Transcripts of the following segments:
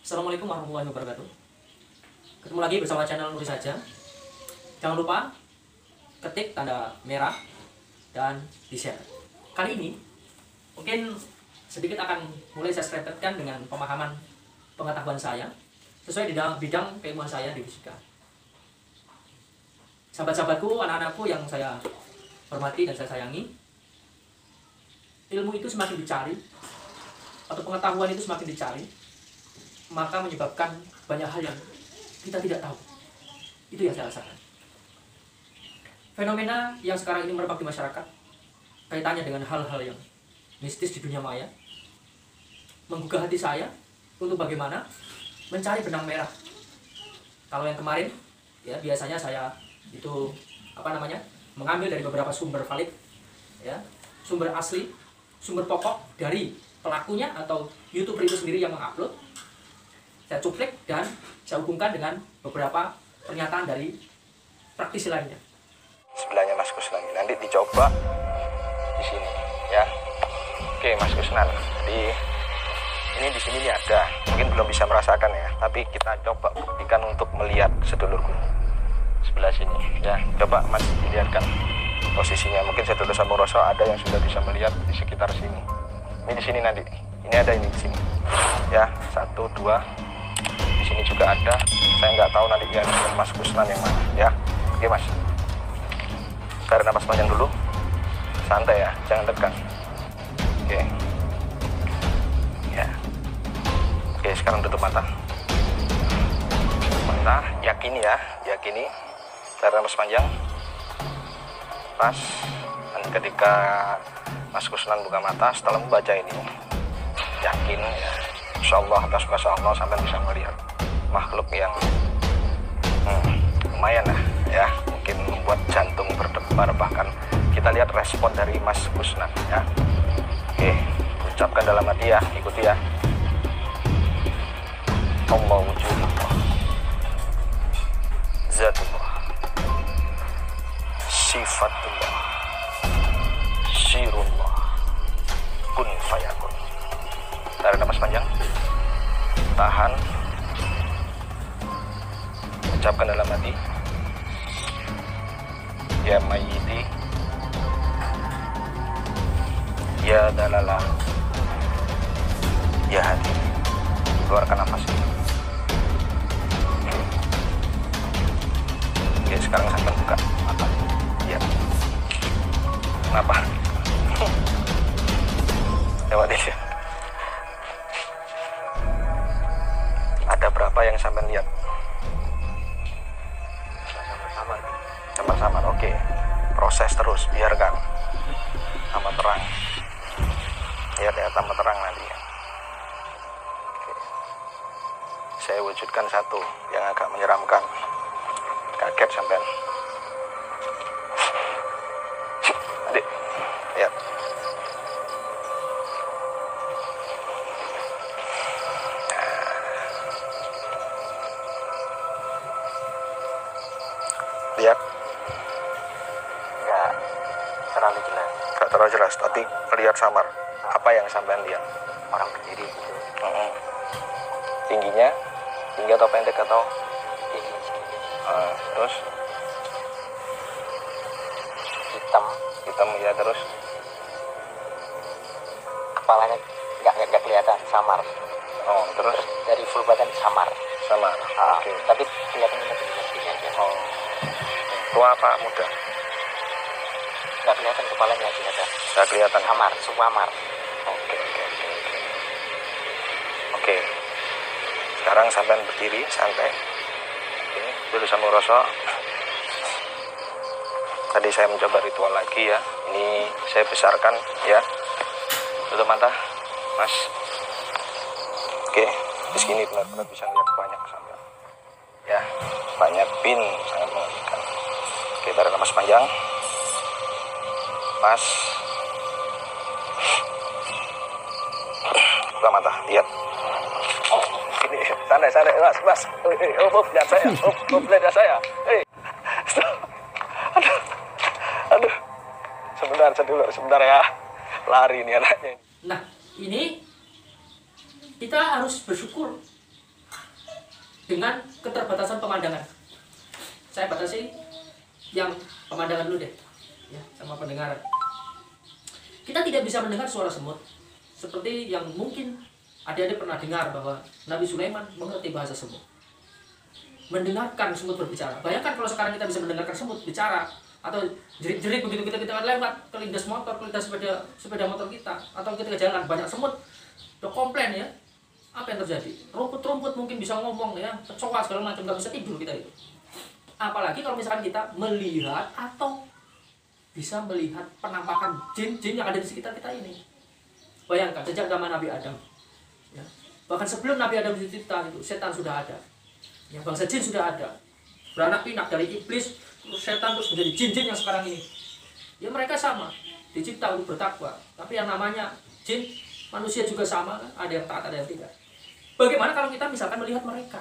Assalamualaikum warahmatullahi wabarakatuh. Ketemu lagi bersama channel Nuri Saja. Jangan lupa ketik tanda merah dan di-share. Kali ini mungkin sedikit akan mulai saya serempetkan dengan pemahaman pengetahuan saya sesuai di dalam bidang keilmuan saya di fisika. Sahabat-sahabatku, anak-anakku yang saya hormati dan saya sayangi, ilmu itu semakin dicari atau pengetahuan itu semakin dicari, maka menyebabkan banyak hal yang kita tidak tahu. Itu yang saya rasakan. Fenomena yang sekarang ini merebak di masyarakat, kaitannya dengan hal-hal yang mistis di dunia maya, menggugah hati saya untuk bagaimana mencari benang merah. Kalau yang kemarin, ya biasanya saya itu mengambil dari beberapa sumber valid, ya, sumber asli, sumber pokok dari pelakunya atau YouTuber itu sendiri yang mengupload. Saya cuplik dan saya hubungkan dengan beberapa pernyataan dari praktisi lainnya. Sebelahnya Mas Kusnan, nanti dicoba di sini, ya. Oke, Mas Kusnan, jadi ini di sini nih ada, mungkin belum bisa merasakan ya, tapi kita coba buktikan untuk melihat sedulurku sebelah sini, ya. Coba Mas dilihatkan posisinya, mungkin sedulur Sambung Rasa ada yang sudah bisa melihat di sekitar sini. Ini di sini nanti, ini ada ini di sini, ya. 1, 2. Di sini juga ada. Saya nggak tahu nanti yang Mas Kusnan yang mana, ya. Oke Mas. Tarik napas panjang dulu. Santai ya, jangan tekan. Oke. Ya. Oke, sekarang tutup mata. Mata, yakini ya, yakini. Tarik napas panjang. Pas. Dan ketika Mas Kusnan buka mata, setelah membaca ini, yakin ya, insyaallah atas kuasa Allah sampai bisa melihat makhluk yang lumayan ya, mungkin membuat jantung berdebar, bahkan kita lihat respon dari Mas Kusnan ya. Oke, ucapkan dalam hati ya, ikuti ya. Allah wujudullah, zatullah, sifatullah, sirullah, kun fayakun. Tarik napas panjang, tahan, ucapkan dalam hati, ya mayyiti, ya dalala, ya hati. Keluarkan nafas. Oke, sekarang sampai buka mata. Ya. Kenapa? Coba deh. Ada berapa yang sampai lihat? Samar-samar, oke. Proses terus, biarkan tambah terang. Lihat ya, tambah terang nanti. Oke. Saya wujudkan satu yang agak menyeramkan. Kaget sampean. Adik, lihat. Lihat. Nggak terlalu jelas. Gak terlalu jelas, tapi lihat samar. Apa yang sampean lihat? Orang berdiri gitu. Tingginya, tinggi atau pendek atau? Tinggi sedikit. Terus hitam ya, terus Kepalanya nggak kelihatan, samar. Terus Dari full badan samar. samar. Oke. Tapi kelihatannya lebih gini aja. Tua apa muda? Nggak kelihatan kepalanya, kelihatan. Gak kelihatan. Samar, sumamar. Oke. Sekarang sampean berdiri santai. Oke, dulu Sambung Rasa. Tadi saya mencoba ritual lagi ya. Ini saya besarkan ya. Tutup mata, Mas. Oke, di sini benar-benar bisa lihat banyak sampean. Ya, banyak pin sangat mengerikan. Oke, tarik napas panjang. Pas. Buka mata, lihat. Ini santai, mas. Lihat saya, lihat saya. Aduh. Sebentar ya. Lari nih anaknya. Nah, ini kita harus bersyukur dengan keterbatasan pemandangan. Saya batasi yang pemandangan dulu deh, ya, sama pendengaran. Kita tidak bisa mendengar suara semut seperti yang mungkin adik-adik pernah dengar bahwa Nabi Sulaiman mengerti bahasa semut, mendengarkan semut berbicara. Bayangkan kalau sekarang kita bisa mendengarkan semut bicara atau jerit-jerit begitu kita lewat kelindas motor, kelindas sepeda motor kita, atau kita jalan banyak semut, udah komplain ya. Apa yang terjadi? Rumput-rumput mungkin bisa ngomong ya, kecoa segala macam, nggak bisa tidur kita itu. Apalagi kalau misalkan kita melihat atau bisa melihat penampakan jin-jin yang ada di sekitar kita ini. Bayangkan sejak zaman Nabi Adam, ya, bahkan sebelum Nabi Adam dicipta itu setan sudah ada, ya, bangsa jin sudah ada, beranak pinak dari iblis, terus setan, terus menjadi jin-jin yang sekarang ini. Ya mereka sama, dicipta untuk bertakwa. Tapi yang namanya jin, manusia juga sama kan? Ada yang taat, ada yang tidak. Bagaimana kalau kita misalkan melihat mereka?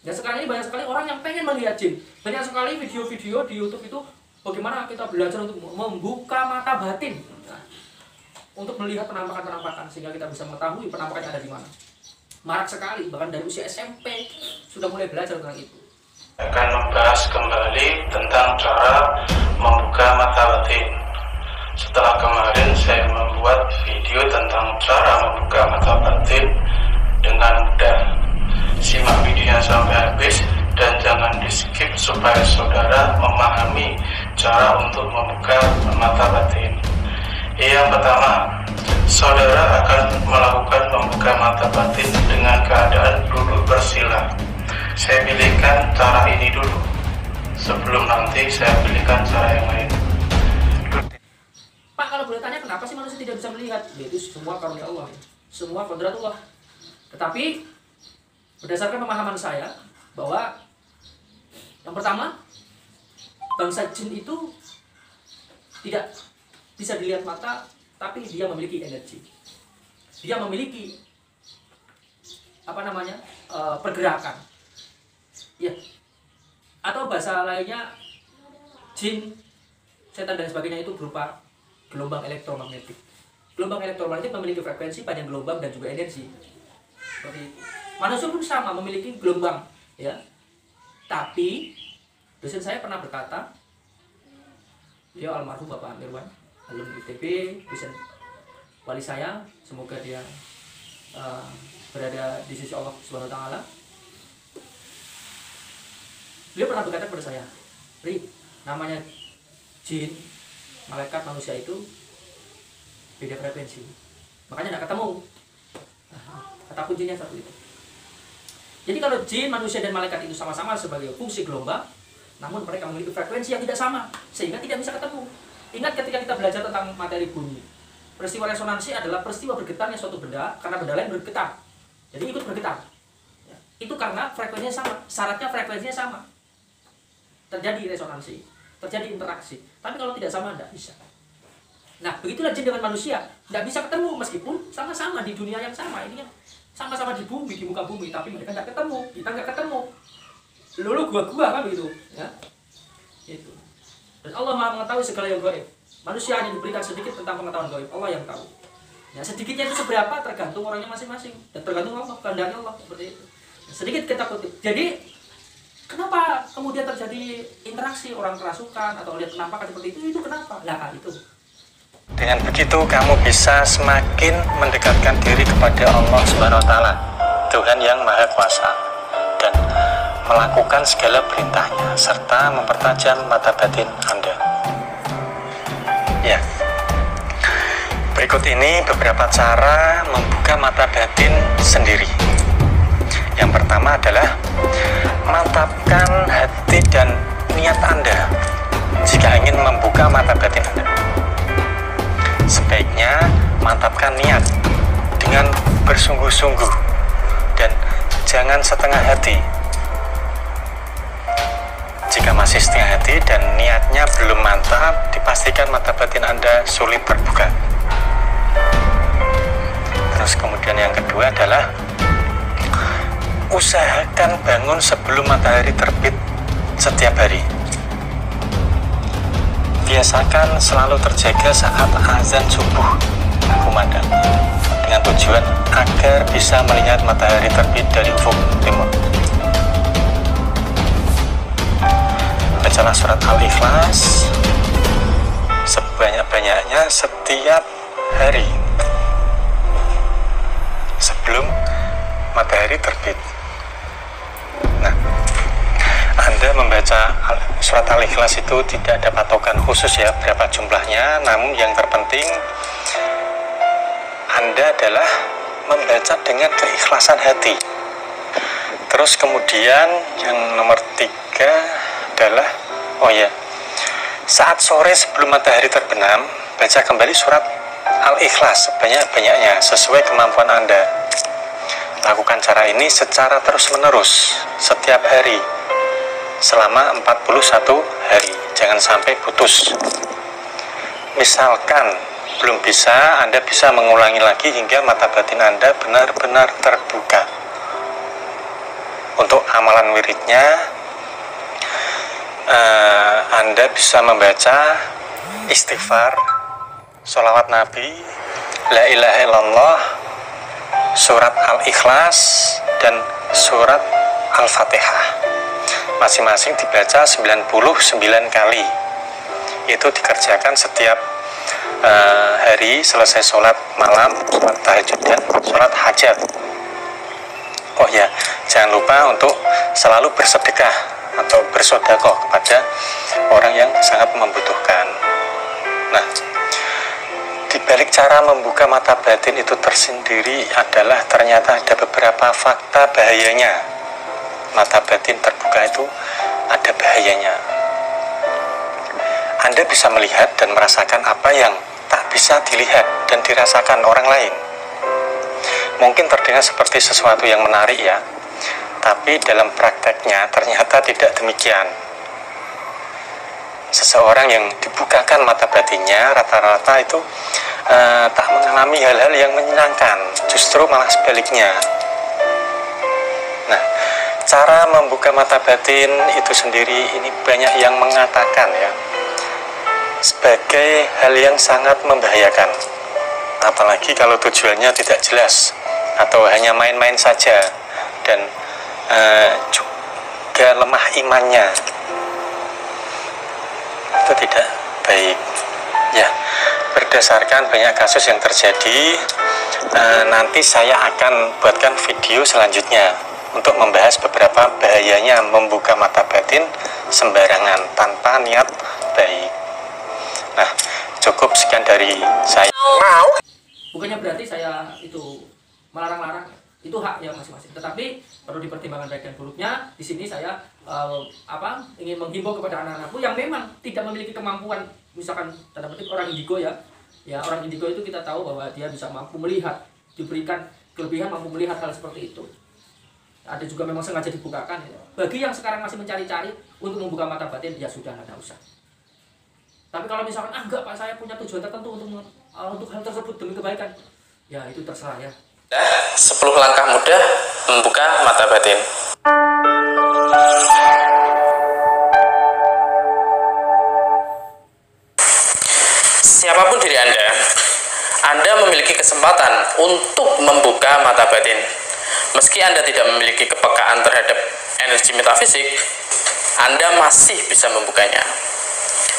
Dan sekarang ini banyak sekali orang yang pengen melihat jin. Banyak sekali video-video di YouTube itu bagaimana kita belajar untuk membuka mata batin, nah, untuk melihat penampakan-penampakan sehingga kita bisa mengetahui penampakannya ada di mana. Marak sekali, bahkan dari usia SMP sudah mulai belajar tentang itu. Akan membahas kembali tentang cara membuka mata batin. Setelah kemarin saya membuat video tentang cara membuka mata batin dengan mudah. Simak videonya sampai habis dan jangan di skip supaya saudara memahami cara untuk membuka mata batin. Yang pertama, saudara akan melakukan membuka mata batin dengan keadaan duduk bersila. Saya pilihkan cara ini dulu sebelum nanti saya pilihkan cara yang lain. Pak, kalau boleh tanya kenapa sih manusia tidak bisa melihat? Yaitu semua karunia Allah, semua kodratullah. Tetapi berdasarkan pemahaman saya bahwa yang pertama, bangsa jin itu tidak bisa dilihat mata, tapi dia memiliki energi. Dia memiliki pergerakan. Ya. Atau bahasa lainnya, jin, setan dan sebagainya itu berupa gelombang elektromagnetik. Gelombang elektromagnetik memiliki frekuensi, panjang gelombang dan juga energi. Seperti itu. Manusia pun sama memiliki gelombang, ya. Tapi dosen saya pernah berkata, dia almarhum Bapak Amirwan, alumni ITB, dosen wali saya, semoga dia berada di sisi Allah Subhanahu wa taala. Beliau pernah berkata kepada saya, "Ri, namanya jin, malaikat, manusia itu beda frekuensi. Makanya tidak ketemu." Kata kuncinya satu itu. Jadi kalau jin, manusia dan malaikat itu sama-sama sebagai fungsi gelombang, namun mereka memiliki frekuensi yang tidak sama, sehingga tidak bisa ketemu. Ingat ketika kita belajar tentang materi bunyi, peristiwa resonansi adalah peristiwa bergetarnya suatu benda karena benda lain bergetar. Jadi ikut bergetar. Ya. Itu karena frekuensinya sama, syaratnya frekuensinya sama. Terjadi resonansi, terjadi interaksi. Tapi kalau tidak sama, tidak bisa. Nah, begitulah jin dengan manusia, tidak bisa ketemu meskipun sama-sama di dunia yang sama. Ini kan sama-sama di bumi, di muka bumi, tapi mereka tidak ketemu, kita nggak ketemu. Lalu gua kan begitu, ya. Itu. Dan Allah Maha mengetahui segala yang gaib. Manusia hanya diberikan sedikit tentang pengetahuan gaib, Allah yang tahu. Ya, sedikitnya itu seberapa tergantung orangnya masing-masing dan tergantung Allah, kehendaknya Allah seperti itu. Sedikit kita kutip. Jadi kenapa kemudian terjadi interaksi orang kerasukan atau lihat penampakan seperti itu? Itu kenapa? Nah, itu. Dengan begitu kamu bisa semakin mendekatkan diri kepada Allah Subhanahu wa taala, Tuhan yang Maha Kuasa, dan melakukan segala perintahnya serta mempertajam mata batin Anda. Ya. Berikut ini beberapa cara membuka mata batin sendiri. Yang pertama adalah mantapkan hati dan niat Anda jika ingin membuka mata batin Anda. Sebaiknya mantapkan niat dengan bersungguh-sungguh dan jangan setengah hati. Jika masih setengah hati dan niatnya belum mantap, dipastikan mata batin Anda sulit terbuka. Terus kemudian yang kedua adalah usahakan bangun sebelum matahari terbit setiap hari. Biasakan selalu terjaga saat azan subuh kumandang dengan tujuan agar bisa melihat matahari terbit dari ufuk timur. bacalah surat Al-Ikhlas sebanyak-banyaknya setiap hari sebelum matahari terbit. Nah, Anda membaca surat Al-Ikhlas itu tidak ada patokan khusus ya berapa jumlahnya, namun yang terpenting Anda adalah membaca dengan keikhlasan hati. Terus kemudian yang nomor 3 adalah saat sore sebelum matahari terbenam, baca kembali surat Al-Ikhlas sebanyak-banyaknya sesuai kemampuan Anda. Lakukan cara ini secara terus-menerus setiap hari selama 41 hari, jangan sampai putus. Misalkan belum bisa, Anda bisa mengulangi lagi hingga mata batin Anda benar-benar terbuka. Untuk amalan wiridnya, Anda bisa membaca istighfar, sholawat Nabi, la ilaha illallah, surat Al-Ikhlas, dan surat Al-Fatihah. Masing-masing dibaca 99 kali. Itu dikerjakan setiap hari selesai sholat malam, sholat tahajud, dan sholat hajat. Oh ya, jangan lupa untuk selalu bersedekah atau bersedekah kepada orang yang sangat membutuhkan. Nah, di balik cara membuka mata batin itu tersendiri adalah ternyata ada beberapa fakta bahayanya. Mata batin terbuka itu ada bahayanya. Anda bisa melihat dan merasakan apa yang tak bisa dilihat dan dirasakan orang lain. Mungkin terdengar seperti sesuatu yang menarik ya, tapi dalam prakteknya ternyata tidak demikian. Seseorang yang dibukakan mata batinnya rata-rata itu tak mengalami hal-hal yang menyenangkan, justru malah sebaliknya. Nah, cara membuka mata batin itu sendiri ini banyak yang mengatakan ya, sebagai hal yang sangat membahayakan, apalagi kalau tujuannya tidak jelas atau hanya main-main saja dan juga lemah imannya. Itu tidak baik ya. Berdasarkan banyak kasus yang terjadi, nanti saya akan buatkan video selanjutnya untuk membahas beberapa bahayanya membuka mata batin sembarangan tanpa niat baik. Nah, cukup sekian dari saya. Bukannya berarti saya itu melarang-larang, itu hak ya masing-masing. Tetapi perlu dipertimbangkan baik dan buruknya. Di sini saya ingin menghimbau kepada anak-anakku yang memang tidak memiliki kemampuan, misalkan tanda petik orang indigo ya. Ya, orang indigo itu kita tahu bahwa dia bisa mampu melihat, diberikan kelebihan mampu melihat hal seperti itu. Ada juga memang sengaja dibukakan ya. Bagi yang sekarang masih mencari-cari untuk membuka mata batin, ya sudah, tidak usah. Tapi kalau misalkan enggak Pak, saya punya tujuan tertentu untuk hal tersebut demi kebaikan, ya itu terserah ya. 10 langkah mudah membuka mata batin. Siapapun diri Anda memiliki kesempatan untuk membuka mata batin. Meski Anda tidak memiliki kepekaan terhadap energi metafisik, Anda masih bisa membukanya.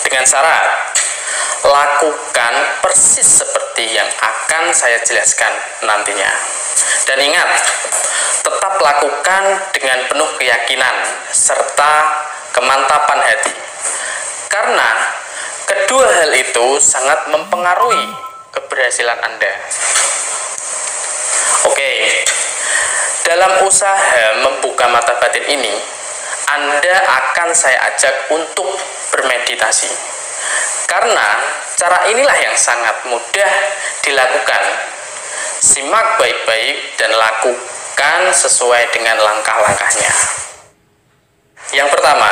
Dengan syarat, lakukan persis seperti yang akan saya jelaskan nantinya. Dan ingat, tetap lakukan dengan penuh keyakinan serta kemantapan hati. Karena kedua hal itu sangat mempengaruhi keberhasilan Anda. Oke, dalam usaha membuka mata batin ini, Anda akan saya ajak untuk bermeditasi. Karena cara inilah yang sangat mudah dilakukan. Simak baik-baik dan lakukan sesuai dengan langkah-langkahnya. Yang pertama,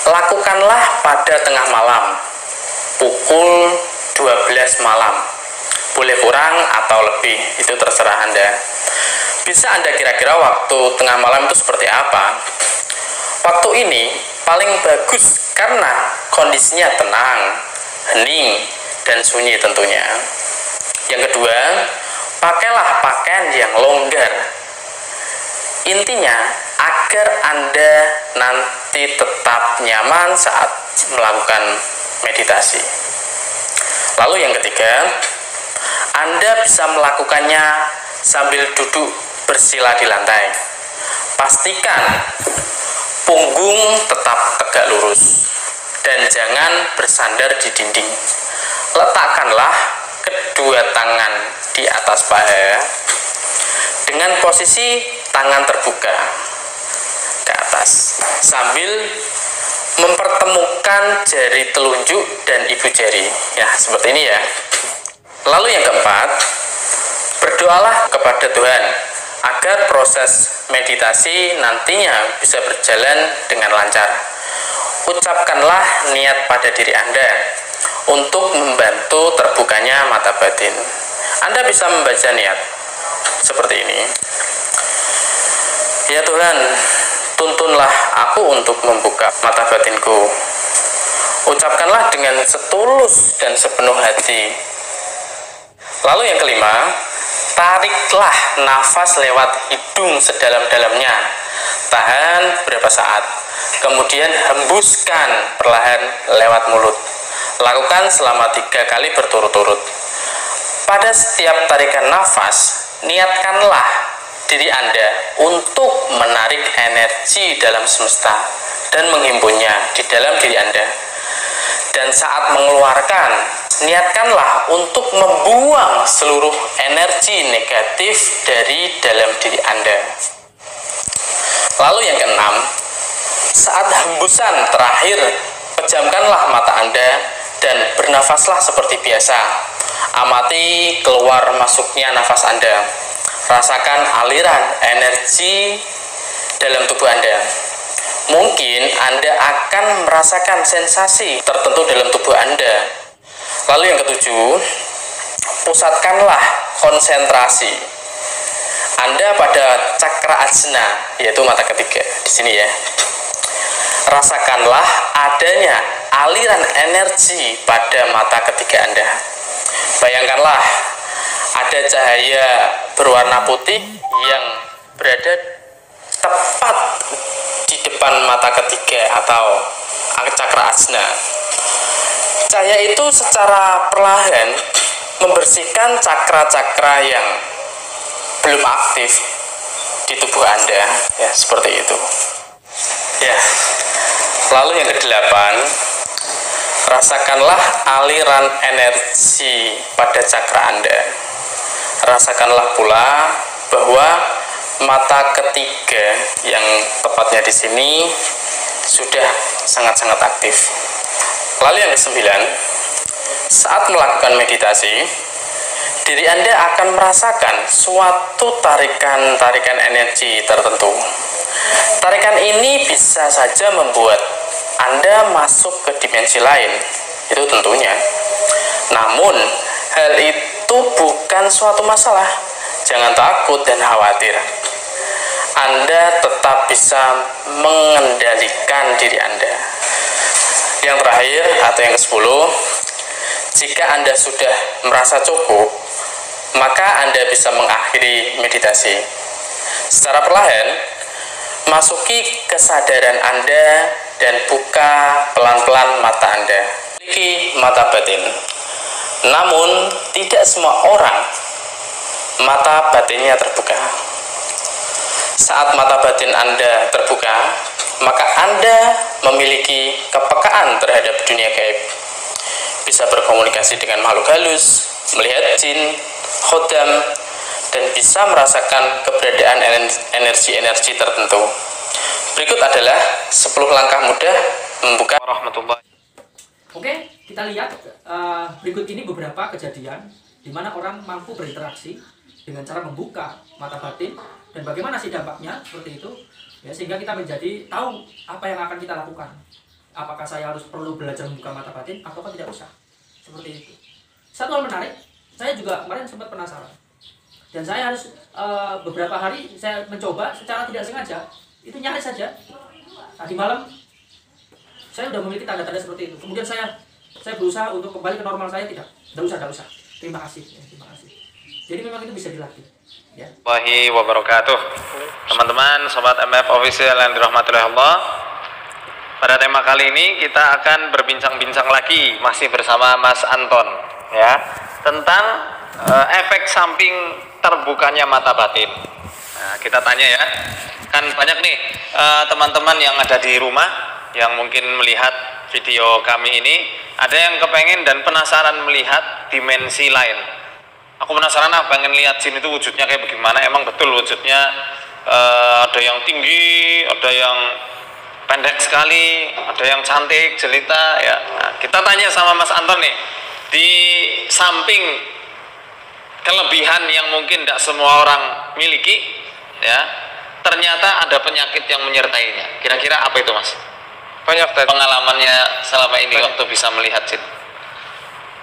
lakukanlah pada tengah malam, pukul 12 malam. Boleh kurang atau lebih, itu terserah Anda. Bisa Anda kira-kira waktu tengah malam itu seperti apa? Waktu ini paling bagus karena kondisinya tenang, hening, dan sunyi tentunya. Yang kedua, pakailah pakaian yang longgar. Intinya, agar agar Anda nanti tetap nyaman saat melakukan meditasi. Lalu yang ketiga, Anda bisa melakukannya sambil duduk bersila di lantai. Pastikan punggung tetap tegak lurus dan jangan bersandar di dinding. Letakkanlah kedua tangan di atas paha dengan posisi tangan terbuka ke atas sambil mempertemukan jari telunjuk dan ibu jari. Ya, seperti ini ya. Lalu yang keempat, berdoalah kepada Tuhan agar proses meditasi nantinya bisa berjalan dengan lancar. Ucapkanlah niat pada diri Anda untuk membantu terbukanya mata batin. Anda bisa membaca niat seperti ini. Ya Tuhan, tuntunlah aku untuk membuka mata batinku. Ucapkanlah dengan setulus dan sepenuh hati. Lalu yang kelima, tariklah nafas lewat hidung sedalam-dalamnya. Tahan beberapa saat, kemudian hembuskan perlahan lewat mulut. Lakukan selama 3 kali berturut-turut. Pada setiap tarikan nafas, niatkanlah diri Anda untuk menarik energi dalam semesta dan menghimpunnya di dalam diri Anda. Dan saat mengeluarkan, niatkanlah untuk membuang seluruh energi negatif dari dalam diri Anda. Lalu yang keenam, saat hembusan terakhir, pejamkanlah mata Anda dan bernafaslah seperti biasa. Amati keluar masuknya nafas Anda. Rasakan aliran energi dalam tubuh Anda. Mungkin Anda akan merasakan sensasi tertentu dalam tubuh Anda. Lalu yang ketujuh, pusatkanlah konsentrasi Anda pada cakra ajna, yaitu mata ketiga di sini ya. Rasakanlah adanya aliran energi pada mata ketiga Anda. Bayangkanlah ada cahaya berwarna putih yang berada tepat di depan mata ketiga atau cakra ajna. Cahaya itu secara perlahan membersihkan cakra-cakra yang belum aktif di tubuh Anda, ya seperti itu. Ya. Lalu yang kedelapan, rasakanlah aliran energi pada cakra Anda. Rasakanlah pula bahwa mata ketiga yang tepatnya di sini sudah sangat-sangat aktif. Lalu yang kesembilan, saat melakukan meditasi, diri Anda akan merasakan suatu tarikan energi tertentu. Tarikan ini bisa saja membuat Anda masuk ke dimensi lain, itu tentunya. Namun, hal itu bukan suatu masalah. Jangan takut dan khawatir. Anda tetap bisa mengendalikan diri Anda. Yang terakhir atau yang ke-10, jika Anda sudah merasa cukup, maka Anda bisa mengakhiri meditasi. Secara perlahan, masuki kesadaran Anda dan buka pelan-pelan mata Anda. Memiliki mata batin. Namun, tidak semua orang mata batinnya terbuka. Saat mata batin Anda terbuka, maka Anda memiliki kepekaan terhadap dunia gaib. Bisa berkomunikasi dengan makhluk halus, melihat jin, khodam, dan bisa merasakan keberadaan energi-energi tertentu. Berikut adalah 10 langkah mudah membuka warahmatullahi. Oke, kita lihat berikut ini beberapa kejadian di mana orang mampu berinteraksi dengan cara membuka mata batin dan bagaimana sih dampaknya seperti itu. Ya, sehingga kita menjadi tahu apa yang akan kita lakukan. Apakah saya harus perlu belajar membuka mata batin ataukah tidak usah. Seperti itu. Satu hal menarik, saya juga kemarin sempat penasaran. Dan saya harus beberapa hari saya mencoba secara tidak sengaja. Itu nyaris saja. Tadi malam saya sudah memiliki tanda-tanda seperti itu. Kemudian saya berusaha untuk kembali ke normal saya, tidak usah. Terima kasih. Jadi memang itu bisa dilatih. Ya. Wabarakatuh. Teman-teman, Sobat MF Official yang dirahmati oleh Allah, pada tema kali ini kita akan berbincang-bincang lagi masih bersama Mas Anton ya, tentang efek samping terbukanya mata batin. Nah, kita tanya ya, kan banyak nih teman-teman yang ada di rumah yang mungkin melihat video kami ini, ada yang kepengen dan penasaran melihat dimensi lain. Aku penasaran pengen lihat jin itu wujudnya kayak bagaimana. Emang betul wujudnya ada yang tinggi, ada yang pendek sekali, ada yang cantik, jelita ya. Nah, kita tanya sama Mas Anton nih, di samping kelebihan yang mungkin tidak semua orang miliki ya, ternyata ada penyakit yang menyertainya. Kira-kira apa itu, Mas? Banyak tadi. Pengalamannya selama ini waktu bisa melihat jin.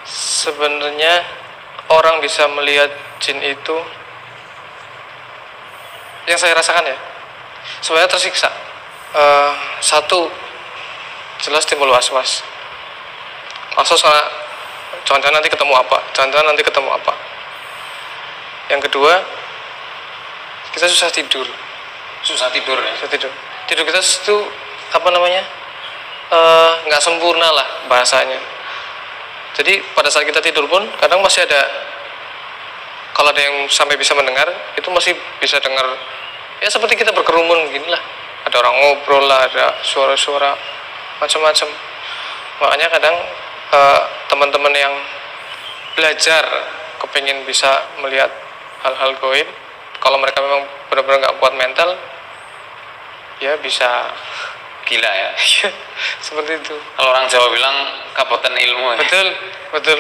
Sebenarnya orang bisa melihat jin itu, yang saya rasakan ya, sebenarnya tersiksa. Satu, jelas timbul was-was karena jangan-jangan nanti ketemu apa. Yang kedua, kita susah tidur ya? Susah tidur Tidur kita itu nggak sempurna lah bahasanya. Jadi pada saat kita tidur pun kadang masih ada, kalau ada yang sampai bisa mendengar, itu masih bisa dengar ya seperti kita berkerumun beginilah. Ada orang ngobrol lah, ada suara-suara macam-macam. Makanya kadang teman-teman yang belajar kepingin bisa melihat hal-hal gaib, kalau mereka memang benar-benar nggak kuat mental, ya bisa gila ya. seperti itu. Kalau orang Jawa bilang kabupaten ilmu ya. Betul.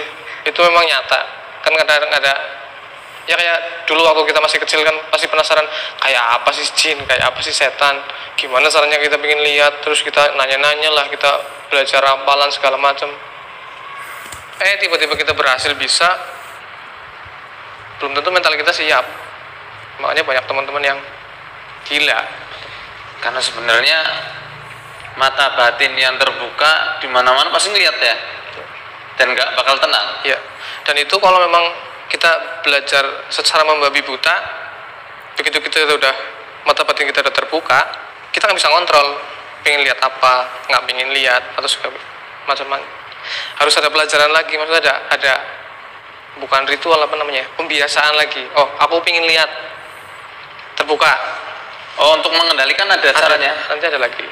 Itu memang nyata. Kan kadang ada, ya kayak dulu waktu kita masih kecil kan pasti penasaran, kayak apa sih jin, kayak apa sih setan, gimana caranya kita pengen lihat, terus kita nanya-nanya lah, kita belajar rampalan segala macam. Tiba-tiba kita berhasil bisa, belum tentu mental kita siap. Makanya banyak teman-teman yang gila. Karena sebenarnya mata batin yang terbuka di mana-mana pasti ngeliat ya, dan nggak bakal tenang. Ya. Dan itu kalau memang kita belajar secara membabi buta, begitu kita udah mata batin kita udah terbuka, kita nggak bisa ngontrol pengen lihat apa, nggak pengen lihat, atau segala macam-macam. Harus ada pelajaran lagi, maksudnya ada bukan ritual pembiasaan lagi. Oh, aku pengen lihat terbuka. Oh, untuk mengendalikan ada caranya. Nanti ada lagi.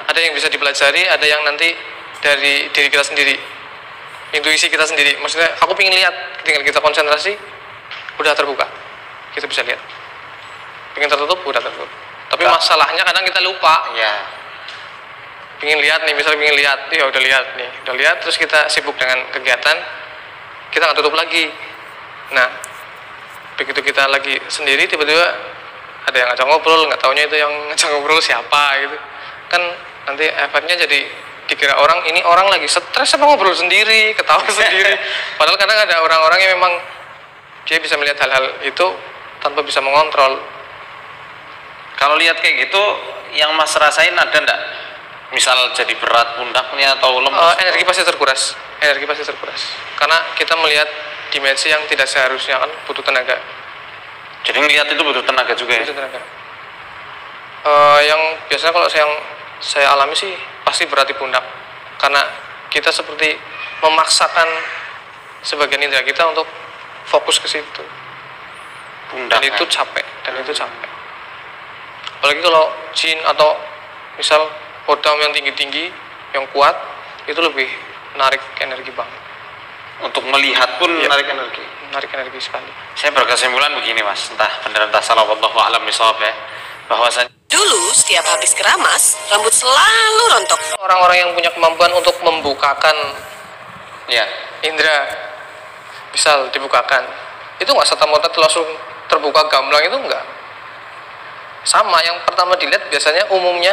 Ada yang bisa dipelajari, ada yang nanti dari diri kita sendiri, intuisi kita sendiri. Maksudnya aku pengen lihat, tinggal kita konsentrasi, udah terbuka, kita bisa lihat. Pengen tertutup, udah tertutup. Tapi masalahnya kadang kita lupa. Ya. Pengen lihat nih, misalnya pengen lihat, ya udah lihat, terus kita sibuk dengan kegiatan, kita nggak tutup lagi. Nah, begitu kita lagi sendiri, tiba-tiba ada yang ngajak ngobrol, nggak taunya itu yang ngajak ngobrol siapa gitu. Kan nanti efeknya jadi dikira orang, ini orang lagi stres apa ngobrol sendiri, ketawa sendiri. Padahal kadang ada orang-orang yang memang dia bisa melihat hal-hal itu tanpa bisa mengontrol. Kalau lihat kayak gitu, yang Mas rasain ada enggak? Misal jadi berat pundaknya atau lemas? Energi pasti terkuras. Karena kita melihat dimensi yang tidak seharusnya, kan butuh tenaga. Jadi ngelihat itu butuh tenaga juga ya? Butuh tenaga. Yang biasanya kalau saya alami sih pasti berat di pundak, karena kita seperti memaksakan sebagian indera kita untuk fokus ke situ. Pundak. Dan itu capek. Apalagi kalau jin atau misal kodam yang tinggi-tinggi, yang kuat, itu lebih menarik energi banget. Untuk melihat pun ya, menarik energi. Menarik energi sekali. Saya berkesimpulan begini, Mas, entah benar entah salah, wallahu a'lam bishawab ya, bahwasanya dulu setiap habis keramas rambut selalu rontok. Orang-orang yang punya kemampuan untuk membukakan ya indera, misal dibukakan, itu nggak serta-merta langsung terbuka gamblang, itu enggak. Sama, yang pertama dilihat biasanya umumnya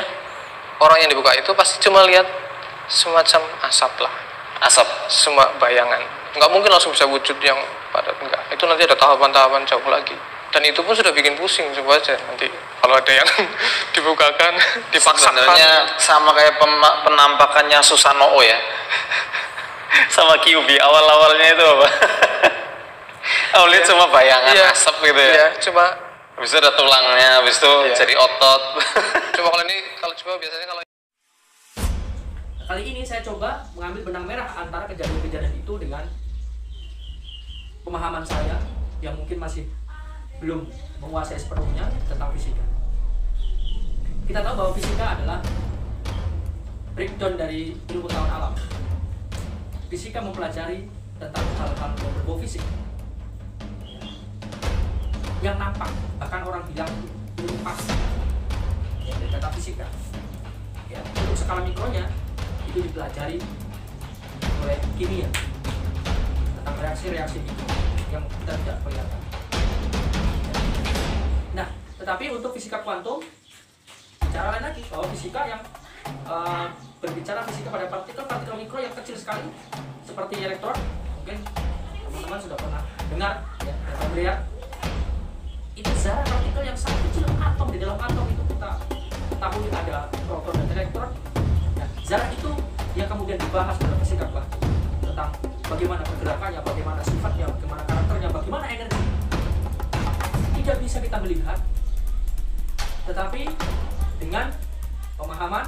orang yang dibuka itu pasti cuma lihat semacam asap lah, semua bayangan. Nggak mungkin langsung bisa wujud yang padat, enggak. Itu nanti ada tahapan-tahapan jauh lagi. Dan itu pun sudah bikin pusing, coba aja nanti kalau ada yang dibukakan, dipaksakan. Sebenarnya sama kayak penampakannya Susanoo ya, sama QB awal-awalnya itu apa? Lihat cuma bayangan asap gitu ya. Iya, cuma Habis itu ada tulangnya, habis itu Iya. jadi otot. Coba kalau biasanya kalau Kali ini saya coba mengambil benang merah antara kejadian-kejadian itu dengan pemahaman saya yang mungkin masih belum menguasai sepenuhnya tentang fisika. Kita tahu bahwa fisika adalah breakdown dari ilmu pengetahuan alam. Fisika mempelajari tentang hal-hal yang berbau fisik, yang nampak, bahkan orang bilang itu pasti, ya, dari kata fisika. Ya, untuk skala mikronya itu dipelajari oleh kimia tentang reaksi-reaksi mikro yang kita tidak kelihatan. Nah, tetapi untuk fisika kuantum bicara lain lagi, bahwa fisika yang berbicara fisika pada partikel mikro yang kecil sekali seperti elektron. Mungkin teman-teman sudah pernah dengar ya, atau melihat itu zarah partikel yang sangat kecil, atom. Di dalam atom itu kita tahu ada proton dan elektron. Nah, zarah itu yang kemudian dibahas dalam fisika kuantum tentang bagaimana pergerakannya, bagaimana sifatnya, bagaimana karakternya, bagaimana energi. Tidak bisa kita melihat, tetapi dengan pemahaman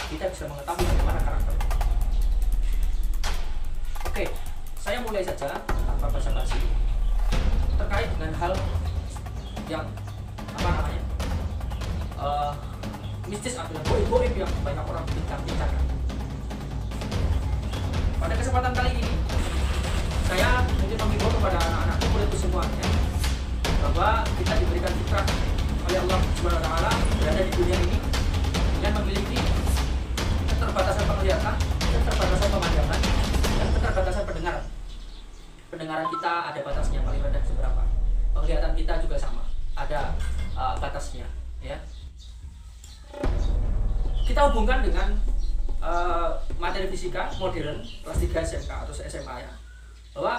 kita bisa mengetahui bagaimana karakternya. Oke, saya mulai saja tanpa basa-basi terkait dengan hal yang mistis atau yang goib-goib yang banyak orang bincang-bincangkan. Pada kesempatan kali ini saya ingin mengimbau kepada anak-anakku kuliahku semuanya bahwa kita diberikan fitrah oleh Allah Subhanahu wa taala berada di dunia ini dengan memiliki keterbatasan penglihatan, keterbatasan pemandangan, dan keterbatasan pendengaran. Pendengaran kita ada batasnya, paling rendah seberapa. Penglihatan kita juga sama, ada batasnya, ya. Kita hubungkan dengan materi fisika modern kelas 3 SMK atau SMA, ya, bahwa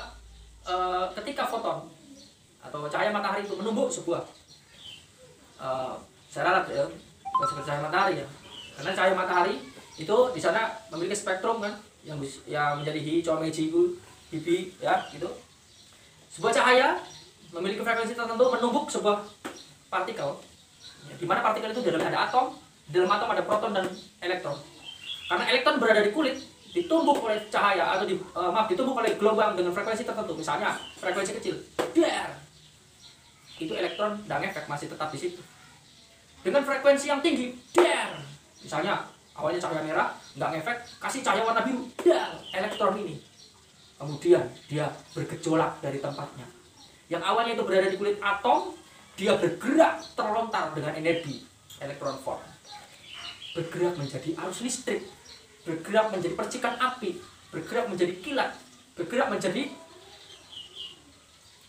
ketika foton atau cahaya matahari itu menumbuk sebuah syararat, ya, bukan seperti cahaya matahari, ya, karena cahaya matahari itu di sana memiliki spektrum kan yang menjadi hijau, hijau, bibi, ya, gitu. Sebuah cahaya memiliki frekuensi tertentu menumbuk sebuah partikel, ya, di mana partikel itu di dalamnya ada atom, di dalam atom ada proton dan elektron. Karena elektron berada di kulit, ditumbuk oleh cahaya atau ditumbuk oleh gelombang dengan frekuensi tertentu, misalnya frekuensi kecil, biar itu elektron dan efek masih tetap di situ. Dengan frekuensi yang tinggi, biar misalnya awalnya cahaya merah, nggak ngefek, kasih cahaya warna biru, biar elektron ini kemudian dia bergejolak dari tempatnya. Yang awalnya itu berada di kulit atom, dia bergerak terlontar dengan energi elektron volt, bergerak menjadi arus listrik, bergerak menjadi percikan api, bergerak menjadi kilat, bergerak menjadi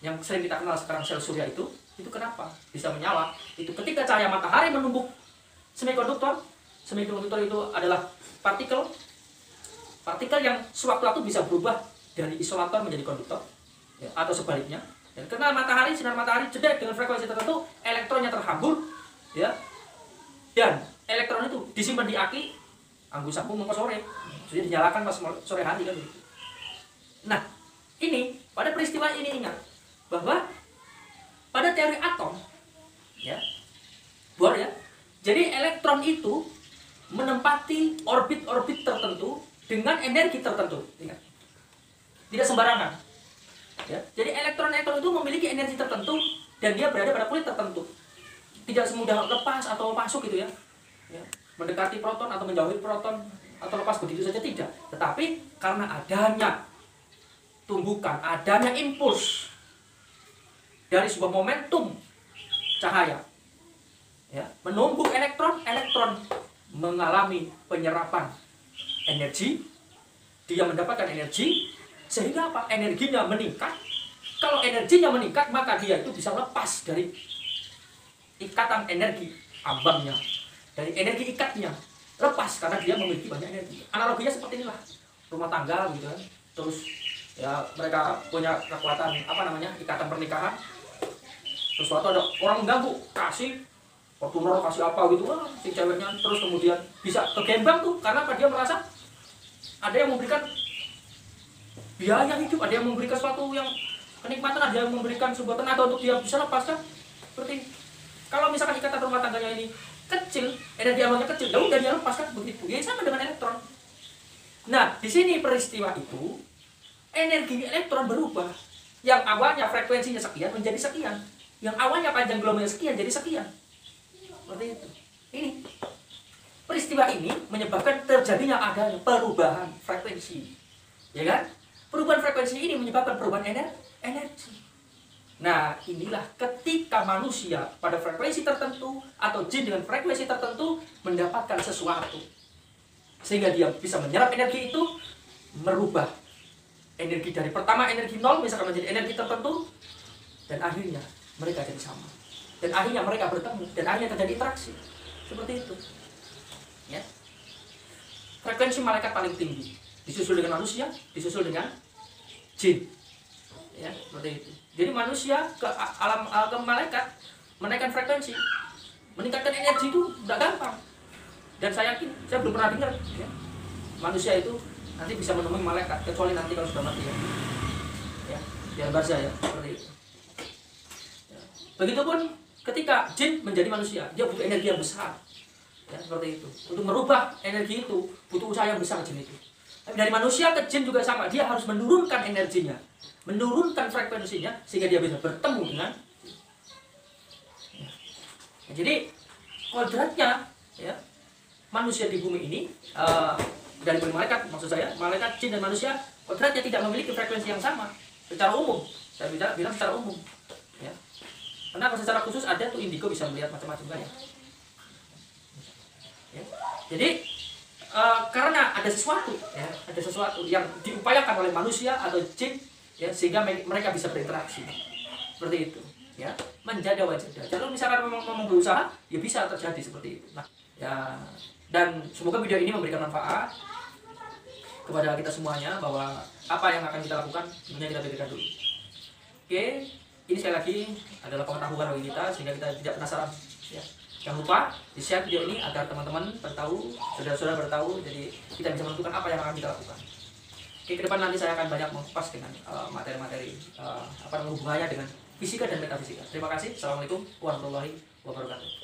yang sering kita kenal sekarang sel surya. Itu kenapa bisa menyala? Itu ketika cahaya matahari menumbuk semikonduktor. Semikonduktor itu adalah partikel yang sewaktu-waktu bisa berubah dari isolator menjadi konduktor, ya, atau sebaliknya. Dan karena matahari, sinar matahari jedek dengan frekuensi tertentu, elektronnya terhambur, ya, dan elektron itu disimpan di aki, anggu sambung mengko sore, jadi dinyalakan pas sore hari kan begitu. Nah, ini pada peristiwa ini ingat bahwa pada teori atom, ya, Bohr, ya, jadi elektron itu menempati orbit-orbit tertentu dengan energi tertentu, ingat, tidak sembarangan. Ya, jadi elektron itu memiliki energi tertentu dan dia berada pada kulit tertentu, tidak semudah lepas atau masuk gitu, ya, mendekati proton atau menjauhi proton atau lepas begitu saja tidak. Tetapi karena adanya tumbukan, adanya impuls dari sebuah momentum cahaya, ya, menumbuk elektron mengalami penyerapan energi, dia mendapatkan energi. Sehingga apa? Energinya meningkat. Kalau energinya meningkat, maka dia itu bisa lepas dari ikatan energi ambangnya, dari energi ikatnya, lepas karena dia memiliki banyak energi. Analoginya seperti inilah rumah tangga gitu kan. Terus ya mereka punya kekuatan ikatan pernikahan. Terus suatu ada orang mengganggu, kasih Fortuner, kasih apa gitu, si ceweknya terus kemudian bisa kegembang tuh karena dia merasa ada yang memberikan biaya hidup, ada yang memberikan sesuatu yang kenikmatan, ada yang memberikan sebuah tenaga untuk dia bisa lepaskan seperti. Kalau misalkan ikatan rumah tangganya ini kecil, energi awannya kecil, ya udah dia lepaskan begitu. Ya sama dengan elektron. Nah, di sini peristiwa itu energi elektron berubah. Yang awalnya frekuensinya sekian menjadi sekian. Yang awalnya panjang gelombangnya sekian jadi sekian. Seperti itu. Ini peristiwa ini menyebabkan terjadinya adanya perubahan frekuensi. Ya kan? Perubahan frekuensi ini menyebabkan perubahan energi. Nah, inilah ketika manusia pada frekuensi tertentu atau jin dengan frekuensi tertentu mendapatkan sesuatu. Sehingga dia bisa menyerap energi itu, merubah energi dari pertama energi nol misalkan menjadi energi tertentu, dan akhirnya mereka jadi sama. Dan akhirnya mereka bertemu, dan akhirnya terjadi interaksi. Seperti itu. Ya. Frekuensi malaikat paling tinggi, disusul dengan manusia, disusul dengan jin. Ya, seperti itu. Jadi manusia ke alam ke malaikat menaikkan frekuensi, meningkatkan energi itu tidak gampang. Dan saya yakin, saya belum pernah dengar ya, manusia itu nanti bisa menemui malaikat kecuali nanti kalau sudah mati ya. Ya, biar barzah ya, seperti itu. Ya. Begitupun ketika jin menjadi manusia, dia butuh energi yang besar. Ya, seperti itu. Untuk merubah energi itu butuh usaha yang besar jin itu. Tapi dari manusia ke jin juga sama, dia harus menurunkan energinya, menurunkan frekuensinya sehingga dia bisa bertemu dengan. Ya. Nah, jadi kodratnya ya, manusia di bumi ini dari malaikat, maksud saya malaikat, jin dan manusia kodratnya tidak memiliki frekuensi yang sama secara umum. Saya bilang secara umum ya. Karena secara khusus ada tuh indigo bisa melihat macam-macam kan ya. Ya. Jadi karena ada sesuatu ya, ada sesuatu yang diupayakan oleh manusia atau jin ya, sehingga mereka bisa berinteraksi seperti itu ya, menjadi wajah. Kalau misalkan memang berusaha ya bisa terjadi seperti itu. Nah ya, dan semoga video ini memberikan manfaat kepada kita semuanya, bahwa apa yang akan kita lakukan sebenarnya kita pikirkan dulu. Oke, ini sekali lagi adalah pengetahuan bagi kita sehingga kita tidak penasaran ya. Jangan lupa di-share video ini agar teman-teman bertahu, saudara-saudara bertahu, jadi kita bisa menentukan apa yang akan kita lakukan. Oke, ke depan nanti saya akan banyak mengupas dengan materi-materi hubungannya dengan fisika dan metafisika. Terima kasih. Assalamualaikum warahmatullahi wabarakatuh.